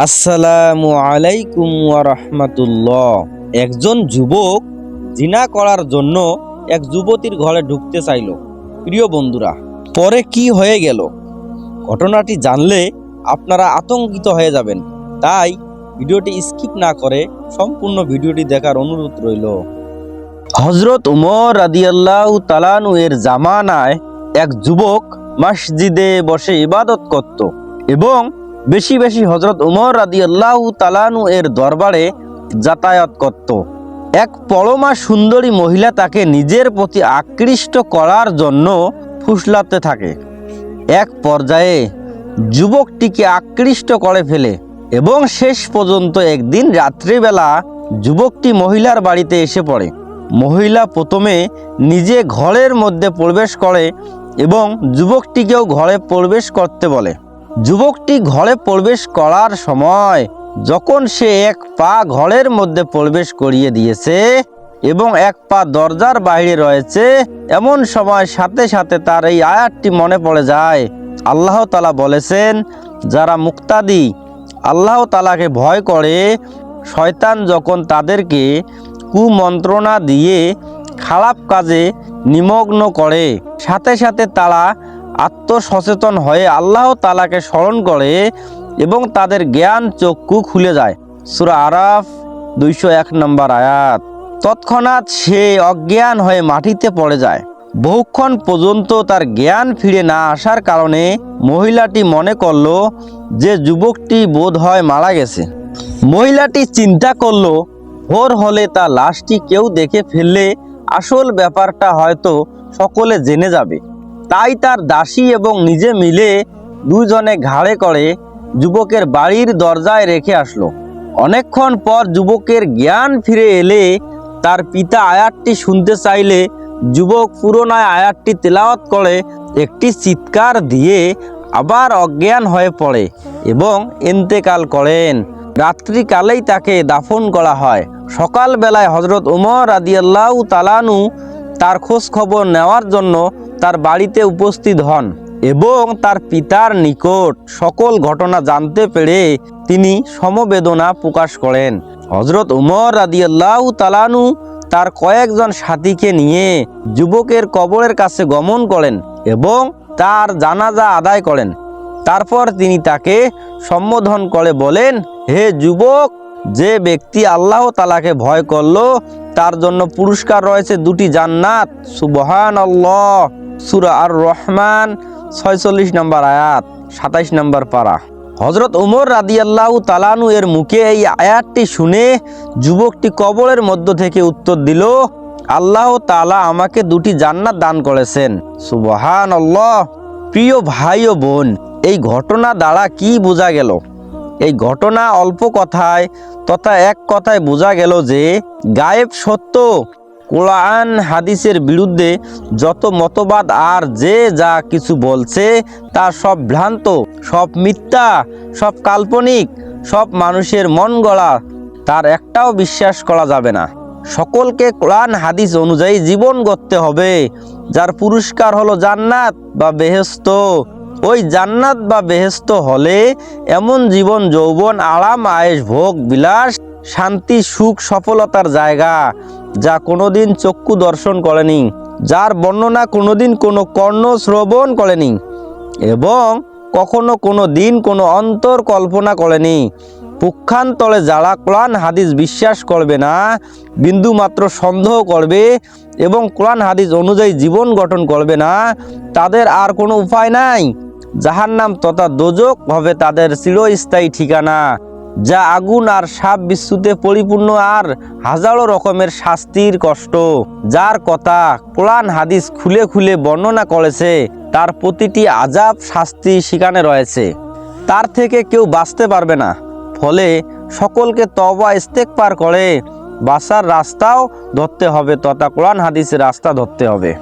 আসসালামু আলাইকুম ওয়া রাহমাতুল্লাহ। একজন যুবক জিনা করার জন্য এক যুবতীর ঘরে ঢুকতে চাইল। প্রিয় বন্ধুরা, পরে কি হয়ে গেল ঘটনাটি জানলে আপনারা আতঙ্কিত হয়ে যাবেন। তাই ভিডিওটি স্কিপ না করে সম্পূর্ণ ভিডিওটি দেখার অনুরোধ রইল। হযরত উমর রাদিয়াল্লাহু তাআলা আনহু এর জামানায় এক যুবক মসজিদে বসে ইবাদত করত এবং বেশি বেশি হযরত উমর রাদিয়াল্লাহু তাআলা আনহু এর দরবারে যাতায়াত করত। এক পরমা সুন্দরী মহিলা তাকে নিজের প্রতি আকৃষ্ট করার জন্য ফুসলাতে থাকে। এক পর্যায়ে যুবকটিকে আকৃষ্ট করে ফেলে এবং শেষ পর্যন্ত একদিন রাত্রিবেলা যুবকটি মহিলার বাড়িতে এসে পড়ে। মহিলা প্রথমে নিজে ঘরের মধ্যে প্রবেশ করে এবং যুবকটিকেও ঘরে প্রবেশ করতে বলে। যুবকটি ঘরে প্রবেশ করার সময় যখন সে এক পা ঘরের মধ্যে প্রবেশ করিয়ে দিয়েছে এবং এক পা দরজার বাইরে রয়েছে, এমন সময় সাথে সাথে তার এই আয়াতটি মনে পড়ে যায়। আল্লাহ তাআলা বলেছেন, যারা মুক্তাদি আল্লাহ তাআলাকে ভয় করে, শয়তান যখন তাদেরকে কুমন্ত্রণা দিয়ে খারাপ কাজে নিমগ্ন করে, সাথে সাথে তারা আত্মসচেতন হয়ে আল্লাহ তাআলাকে স্মরণ করে এবং তাদের জ্ঞান চক্ষু খুলে যায়। সূরা আরাফ 201 নম্বর আয়াত। তৎক্ষণাৎ সে অজ্ঞান হয়ে মাটিতে পড়ে যায়। বহুক্ষণ পর্যন্ত তার জ্ঞান ফিরে না আসার কারণে মহিলাটি মনে করল যে যুবকটি বোধ হয় মারা গেছে। মহিলাটি চিন্তা করল, ভোর হলে তার লাশটি কেউ দেখে ফেললে আসল ব্যাপারটা হয়তো সকলে জেনে যাবে। তাই তার দাসী এবং নিজে মিলে দুজনে ঘাড়ে করে যুবকের বাড়ির দরজায় রেখে আসলো। অনেকক্ষণ পর যুবকের জ্ঞান ফিরে এলে তার পিতা আয়াতটি শুনতে চাইলে যুবক পুরোনায় আয়াতটি তেলাওয়াত করে একটি চিৎকার দিয়ে আবার অজ্ঞান হয়ে পড়ে এবং ইন্তেকাল করেন। রাত্রিকালেই তাকে দাফন করা হয়। সকালবেলায় হযরত উমর রাদিয়াল্লাহু তাআলা আনহু তার খোঁজ খবর নেওয়ার জন্য তার বাড়িতে উপস্থিত হন এবং তার পিতার নিকট সকল ঘটনা জানতে পেরে তিনি সমবেদনা প্রকাশ করেন। হযরত উমর রাদিয়াল্লাহু তাআলা আনহু তার কয়েকজন সাথীকে নিয়ে যুবকের কবরের কাছে গমন করেন এবং তার জানাজা আদায় করেন। তারপর তিনি তাকে সম্বোধন করে বলেন, হে যুবক, যে ব্যক্তি আল্লাহ তাআলাকে ভয় করলো তার জন্য পুরস্কার রয়েছে 2টি জান্নাত। সুবহানাল্লাহ। সূরা আর রহমান 46 নম্বর আয়াত, 27 নম্বর পারা। হযরত উমর রাদিয়াল্লাহু তাআলা আনহু এর মুখে এই আয়াতটি শুনে যুবকটি কবরের মধ্য থেকে উত্তর দিল, আল্লাহ তাআলা আমাকে 2টি জান্নাত দান করেছেন। সুবহানাল্লাহ। প্রিয় ভাই ও বোন, এই ঘটনা দ্বারা কি বোঝা গেল? এই ঘটনা অল্প কথায় তথা এক কথায় বোঝা গেল যে গায়েব সত্য। কোরআন হাদিসের বিরুদ্ধে যত মতবাদ আর যে যা কিছু বলছে তা সব ভ্রান্ত, সব মিথ্যা, সব কাল্পনিক, সব মানুষের মন গড়া। তার একটাও বিশ্বাস করা যাবে না। সকলকে কোরআন হাদিস অনুযায়ী জীবন গড়তে হবে, যার পুরস্কার হলো জান্নাত বা বেহেশত। ওই জান্নাত বা বেহেশত হলে এমন জীবন যৌবন, আরাম, আয়েশ, ভোগ বিলাস, শান্তি, সুখ, সফলতার জায়গা যা কোনোদিন চক্ষু দর্শন করেনি, যার বর্ণনা কোনোদিন কোনো কর্ণ শ্রবণ করেনি এবং কখনো কোনো দিন কোনো অন্তর কল্পনা করেনি। পক্ষান্তরে যারা কোরআন হাদিস বিশ্বাস করবে না, বিন্দু মাত্র সন্দেহ করবে এবং কোরআন হাদিস অনুযায়ী জীবন গঠন করবে না, তাদের আর কোনো উপায় নাই। জাহান্নাম তথা দোজখ হবে তাদের চিরস্থায়ী ঠিকানা, যা আগুন আর সাপ বিচ্ছুতে পরিপূর্ণ আর হাজারো রকমের শাস্তির কষ্ট। যার কথা কোরআন হাদিস খুলে খুলে বর্ণনা করেছে, তার প্রতিটি আযাব শাস্তি সেখানে রয়েছে। তার থেকে কেউ বাঁচতে পারবে না। ফলে সকলকে তওবা ইস্তেগফার করে বাঁচার রাস্তাও ধরতে হবে তথা কোরআন হাদিসের রাস্তা ধরতে হবে।